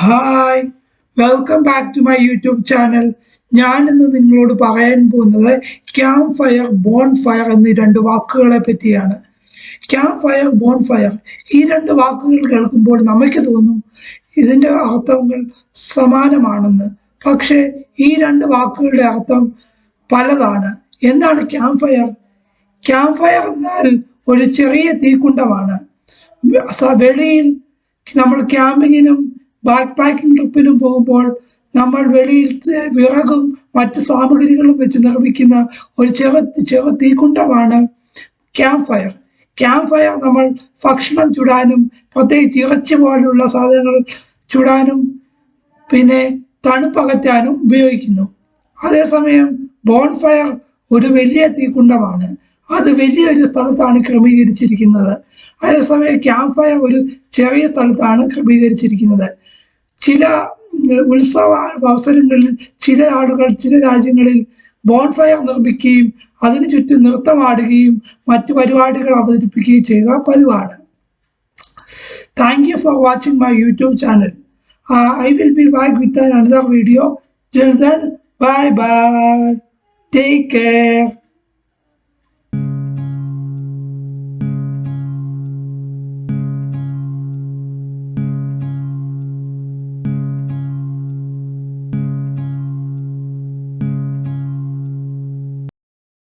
Hi welcome back to my YouTube channel. ഞാൻ ഇന്ന് നിങ്ങളോട് പറയാൻ പോകുന്നത് ക്യാമ്പ് ഫയർ, ബോൺ ഫയർ എന്നീ രണ്ട് വാക്കുകളെ പറ്റിയാണ്. ക്യാമ്പ് ഫയർ, ബോൺ ഫയർ ഈ രണ്ട് വാക്കുകൾ കേൾക്കുമ്പോൾ നമുക്ക് തോന്നും ഇതിൻ്റെ അർത്ഥങ്ങൾ സമാനമാണെന്ന്. പക്ഷേ ഈ രണ്ട് വാക്കുകളുടെ അർത്ഥം പലതാണ്. എന്താണ് ക്യാമ്പ് ഫയർ? ക്യാമ്പ് ഫയർ എന്നാൽ ഒരു ചെറിയ തീക്കുണ്ടമാണ്. വെളിയിൽ നമ്മൾ ക്യാമ്പിങ്ങിനും ബാക്ക് പാക്കിംഗ് ട്രിപ്പിനും പോകുമ്പോൾ നമ്മൾ വെളിയിൽ വിറകും മറ്റു സാമഗ്രികളും വെച്ച് നിർമ്മിക്കുന്ന ഒരു ചെറു തീക്കുണ്ടമാണ് ക്യാമ്പ് ഫയർ. ക്യാമ്പ് ഫയർ നമ്മൾ ഭക്ഷണം ചുടാനും പ്രത്യേകിച്ച് ഇറച്ചി പോലുള്ള സാധനങ്ങൾ ചുടാനും പിന്നെ തണുപ്പകറ്റാനും ഉപയോഗിക്കുന്നു. അതേസമയം ബോൺ ഫയർ ഒരു വലിയ തീക്കുണ്ടമാണ്. അത് വലിയൊരു സ്ഥലത്താണ് ക്രമീകരിച്ചിരിക്കുന്നത്. അതേസമയം ക്യാമ്പ് ഫയർ ഒരു ചെറിയ സ്ഥലത്താണ് ക്രമീകരിച്ചിരിക്കുന്നത്. ചില ഉത്സവ അവസരങ്ങളിൽ ചില ആളുകൾ ചില രാജ്യങ്ങളിൽ ബോൺ ഫയർ നിർമ്മിക്കുകയും അതിനു ചുറ്റും നൃത്തമാടുകയും മറ്റു പരിപാടികൾ അവതരിപ്പിക്കുകയും ചെയ്യുക പതിവാണ്. Thank you for watching my YouTube channel. I will be back with another video. Till then, bye bye. Take care.